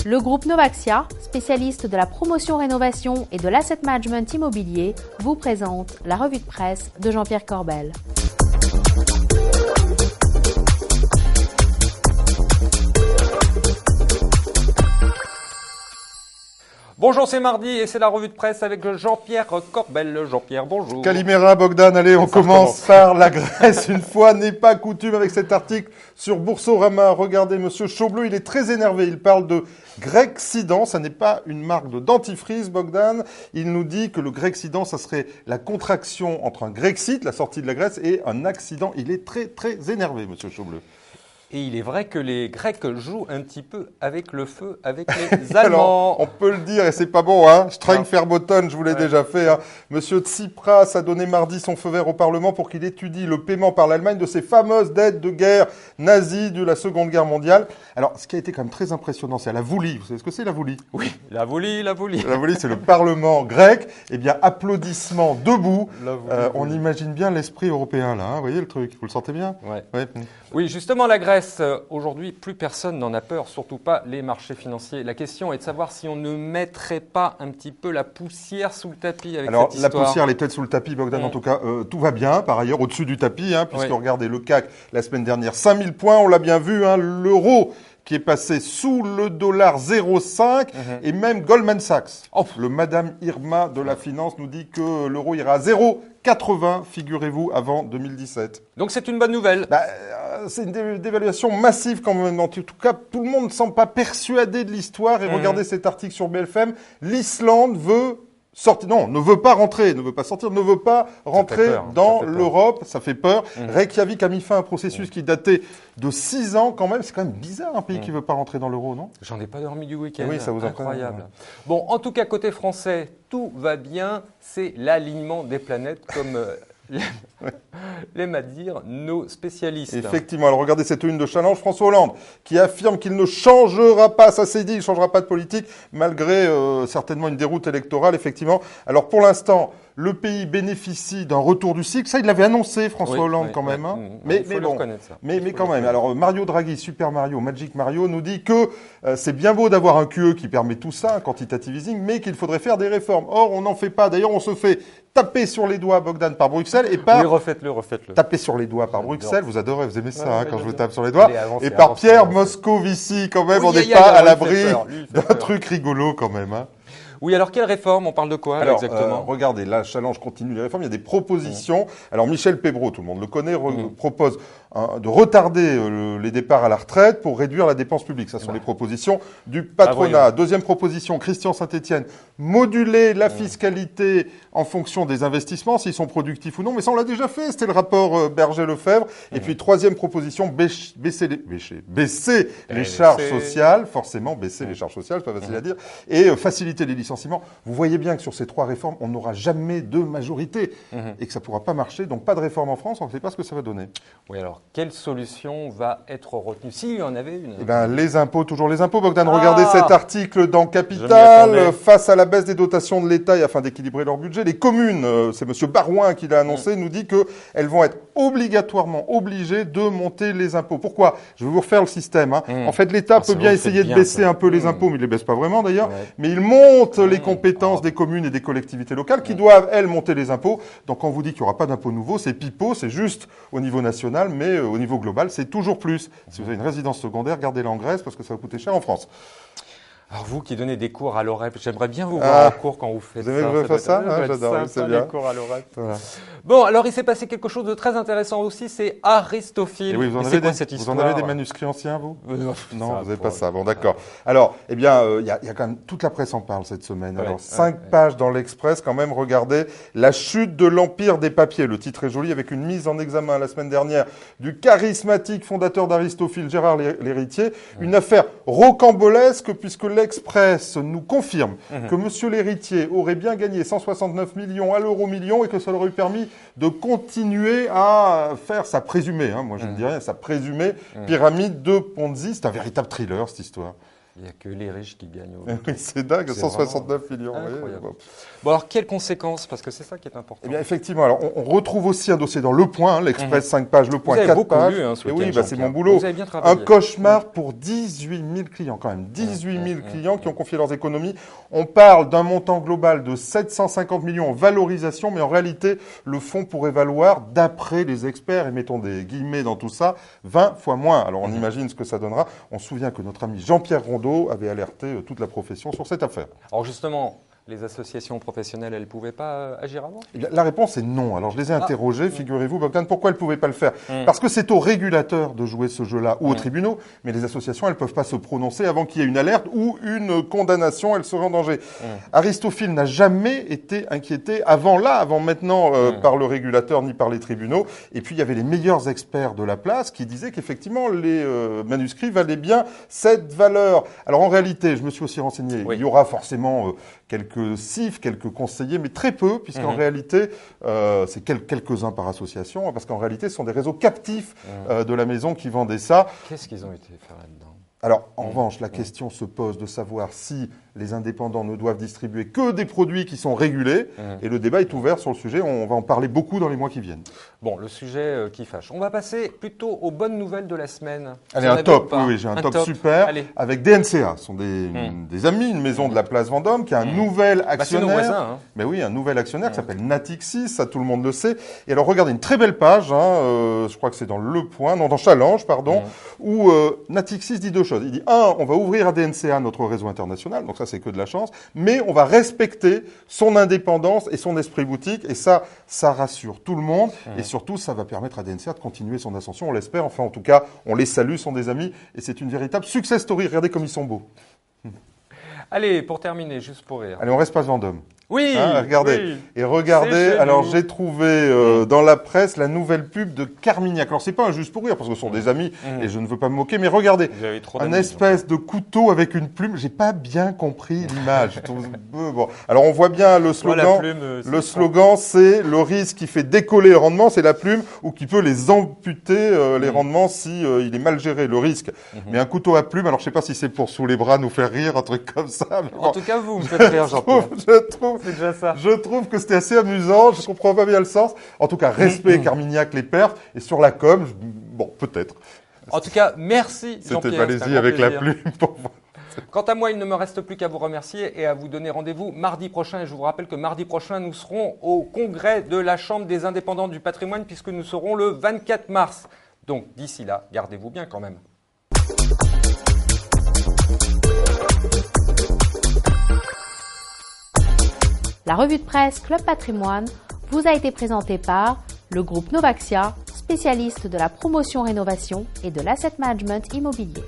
Le groupe Novaxia, spécialiste de la promotion-rénovation et de l'asset management immobilier, vous présente la revue de presse de Jean-Pierre Corbel. Bonjour, c'est mardi et c'est la revue de presse avec Jean-Pierre Corbel. Jean-Pierre, bonjour. Calimera, Bogdan, allez, on commence par la Grèce. Une fois n'est pas coutume avec cet article sur Boursorama. Regardez, monsieur Chaubleu, il est très énervé. Il parle de Grexcident. Ça n'est pas une marque de dentifrice, Bogdan. Il nous dit que le Grexcident, ça serait la contraction entre un Grexit, la sortie de la Grèce, et un accident. Il est très, très énervé, monsieur Chaubleu. Et il est vrai que les Grecs jouent un petit peu avec le feu, avec les Allemands. Alors, on peut le dire, et c'est pas bon, hein. Streng Verboten, je vous l'ai déjà fait. Hein. Monsieur Tsipras a donné mardi son feu vert au Parlement pour qu'il étudie le paiement par l'Allemagne de ces fameuses dettes de guerre nazies de la Seconde Guerre mondiale. Alors, ce qui a été quand même très impressionnant, c'est la Voulie. Vous savez ce que c'est, la Voulie? Oui, la Voulie. La Voulie, c'est le Parlement grec. Eh bien, applaudissements debout. On imagine bien l'esprit européen, là. Hein. Vous voyez le truc? Vous le sentez bien? Ouais. Oui, justement, la Grèce. Aujourd'hui, plus personne n'en a peur, surtout pas les marchés financiers. La question est de savoir si on ne mettrait pas un petit peu la poussière sous le tapis avec cette histoire. La poussière, elle est peut-être sous le tapis, Bogdan. En tout cas, tout va bien. Par ailleurs, au-dessus du tapis, hein, puisque regardez le CAC la semaine dernière, 5000 points, on l'a bien vu, hein, l'euro qui est passé sous le dollar 0,5 et même Goldman Sachs, le Madame Irma de la finance, nous dit que l'euro ira à 0,80, figurez-vous, avant 2017. Donc c'est une bonne nouvelle. C'est une dévaluation massive quand même. En tout cas, tout le monde ne semble pas persuadé de l'histoire. Et regardez cet article sur BFM. L'Islande veut sortir, ne veut pas rentrer, ne veut pas sortir, ne veut pas rentrer dans l'Europe. Ça fait peur. Reykjavik a mis fin à un processus qui datait de 6 ans quand même. C'est quand même bizarre un pays qui ne veut pas rentrer dans l'euro, non? J'en ai pas dormi du week-end. Oui, ça vous incroyable. Bon, en tout cas, côté français, tout va bien. C'est l'alignement des planètes comme l'aiment à dire nos spécialistes. Effectivement. Alors regardez cette une de Challenge, François Hollande, qui affirme qu'il ne changera pas, ça c'est dit, il ne changera pas de politique, malgré certainement une déroute électorale, effectivement. Alors pour l'instant, le pays bénéficie d'un retour du cycle. Ça, il l'avait annoncé, François Hollande, quand même. Hein. Mais bon, mais quand même. Alors, Mario Draghi, Super Mario, Magic Mario, nous dit que c'est bien beau d'avoir un QE qui permet tout ça, un quantitative easing, mais qu'il faudrait faire des réformes. Or, on n'en fait pas. D'ailleurs, on se fait taper sur les doigts, Bogdan, par Bruxelles et par... Oui, refaites-le. Taper sur les doigts par Bruxelles. Vous adorez, vous aimez ça, quand je vous tape sur les doigts. Et par Pierre Moscovici, quand même. On n'est pas à l'abri d'un truc rigolo, quand même. Hein. Oui, alors quelle réforme? On parle de quoi exactement? Regardez, là, Challenge continue les réformes. Il y a des propositions. Alors, Michel Pébreau, tout le monde le connaît, propose de retarder les départs à la retraite pour réduire la dépense publique. Ça sont les propositions du patronat. Deuxième proposition, Christian Saint-Etienne, moduler la fiscalité en fonction des investissements, s'ils sont productifs ou non. Mais ça, on l'a déjà fait. C'était le rapport Berger-Lefebvre. Et puis, troisième proposition, baisser les charges sociales. Forcément, baisser les charges sociales, c'est pas facile à dire. Et faciliter les licenciements. Vous voyez bien que sur ces trois réformes, on n'aura jamais de majorité et que ça ne pourra pas marcher. Donc, pas de réforme en France, on ne sait pas ce que ça va donner. Oui, alors, quelle solution va être retenue? S'il y en avait une. Eh bien, les impôts, toujours les impôts. Bogdan, regardez cet article dans Capital. Face à la baisse des dotations de l'État et afin d'équilibrer leur budget, les communes, c'est M. Barouin qui l'a annoncé, nous dit qu'elles vont être obligatoirement obligées de monter les impôts. Pourquoi? Je vais vous refaire le système. Hein. En fait, l'État peut bien essayer de baisser un peu les impôts, mais il ne les baisse pas vraiment d'ailleurs. Mais il monte les compétences des communes et des collectivités locales qui doivent, elles, monter les impôts. Donc, quand on vous dit qu'il n'y aura pas d'impôts nouveaux, c'est pipeau, c'est juste au niveau national, mais au niveau global, c'est toujours plus. Si vous avez une résidence secondaire, gardez-la en Grèce parce que ça va coûter cher en France. Alors vous qui donnez des cours à l'OREP, j'aimerais bien vous voir en cours quand vous faites ça. Vous aimez que je fasse ça? J'adore, c'est bien. Les cours à l'OREP. Voilà. Bon, alors il s'est passé quelque chose de très intéressant aussi, c'est Aristophile. Et oui, vous en avez des manuscrits anciens, vous? Non, vous n'avez pas ça. Bon, d'accord. Alors, il y a quand même, toute la presse en parle cette semaine. Alors, 5 pages dans l'Express, quand même, regardez, la chute de l'empire des papiers. Le titre est joli, avec une mise en examen la semaine dernière du charismatique fondateur d'Aristophile, Gérard Lhéritier. Une affaire rocambolesque, puisque l'Express nous confirme que M. Lhéritier aurait bien gagné 169 millions à l'euro million et que ça leur aurait permis de continuer à faire sa présumée, moi je ne dis rien, sa présumée pyramide de Ponzi. C'est un véritable thriller, cette histoire. Il n'y a que les riches qui gagnent. Oui, c'est dingue, 169 millions. Incroyable. Bon, alors, quelles conséquences? Parce que c'est ça qui est important. Eh bien, effectivement, alors, on retrouve aussi un dossier dans Le Point, l'Express 5 pages, Le Point 4 pages. Lu, et oui, c'est mon boulot. Vous avez bien travaillé. Un cauchemar pour 18 000 clients, quand même. 18 000 clients qui ont confié leurs économies. On parle d'un montant global de 750 millions en valorisation, mais en réalité, le fonds pourrait valoir, d'après les experts, et mettons des guillemets dans tout ça, 20 fois moins. Alors, on imagine ce que ça donnera. On se souvient que notre ami Jean-Pierre Rondeau avait alerté toute la profession sur cette affaire. Alors justement, les associations professionnelles, elles ne pouvaient pas agir avant? Eh bien, la réponse est non. Alors je les ai interrogés, figurez-vous, Bogdan, pourquoi elles ne pouvaient pas le faire? Parce que c'est aux régulateurs de jouer ce jeu-là ou aux tribunaux, mais les associations, elles ne peuvent pas se prononcer avant qu'il y ait une alerte ou une condamnation, elles seraient en danger. Aristophil n'a jamais été inquiété avant maintenant par le régulateur ni par les tribunaux. Et puis il y avait les meilleurs experts de la place qui disaient qu'effectivement les manuscrits valaient bien cette valeur. Alors en réalité, je me suis aussi renseigné, il y aura forcément quelques CIF, quelques conseillers, mais très peu, puisqu'en réalité, c'est quelques-uns par association, parce qu'en réalité, ce sont des réseaux captifs de la maison qui vendaient ça. Qu'est-ce qu'ils ont été faire là-dedans? Alors, en revanche, la question se pose de savoir si les indépendants ne doivent distribuer que des produits qui sont régulés. Et le débat est ouvert sur le sujet. On va en parler beaucoup dans les mois qui viennent. Bon, le sujet qui fâche. On va passer plutôt aux bonnes nouvelles de la semaine. Allez, un top. Oui, j'ai un top super. Allez. Avec DNCA. Ce sont des amis, une maison de la place Vendôme qui a un nouvel actionnaire. C'est nos voisins. Mais oui, un nouvel actionnaire qui s'appelle Natixis. Ça, tout le monde le sait. Et alors, regardez, une très belle page. Je crois que c'est dans Le Point, non, dans Challenge, pardon, où Natixis dit deux choses. Il dit, on va ouvrir à DNCA notre réseau international. Donc ça, c'est que de la chance. Mais on va respecter son indépendance et son esprit boutique. Et ça rassure tout le monde. Et surtout, ça va permettre à DNCA de continuer son ascension. On l'espère. Enfin, en tout cas, on les salue, sont des amis. Et c'est une véritable success story. Regardez comme ils sont beaux. Allez, pour terminer, juste pour rire. Allez, on reste pas Vendôme. Oui, regardez. Oui. Et regardez, alors j'ai trouvé dans la presse la nouvelle pub de Carmignac. Alors c'est pas un juste pour rire parce que ce sont des amis et je ne veux pas me moquer, mais regardez, un espèce de couteau avec une plume. J'ai pas bien compris l'image. Bon. Alors on voit bien le slogan. Le slogan, c'est le risque qui fait décoller le rendement, c'est la plume ou qui peut les amputer les rendements si il est mal géré, le risque. Mais un couteau à plume, alors je sais pas si c'est pour sous les bras nous faire rire, un truc comme ça. Mais en tout cas, vous me faites rire, Jean-Pierre. C'est déjà ça. Je trouve que c'était assez amusant. Je comprends pas bien le sens. En tout cas, respect Carmignac, les perfs. Et sur la com, bon, peut-être. En tout cas, merci Jean-Pierre. C'était Malaisie avec la plume. Quant à moi, il ne me reste plus qu'à vous remercier et à vous donner rendez-vous mardi prochain. Et je vous rappelle que mardi prochain, nous serons au congrès de la Chambre des indépendants du patrimoine puisque nous serons le 24 mars. Donc, d'ici là, gardez-vous bien quand même. La revue de presse Club Patrimoine vous a été présentée par le groupe Novaxia, spécialiste de la promotion rénovation et de l'asset management immobilier.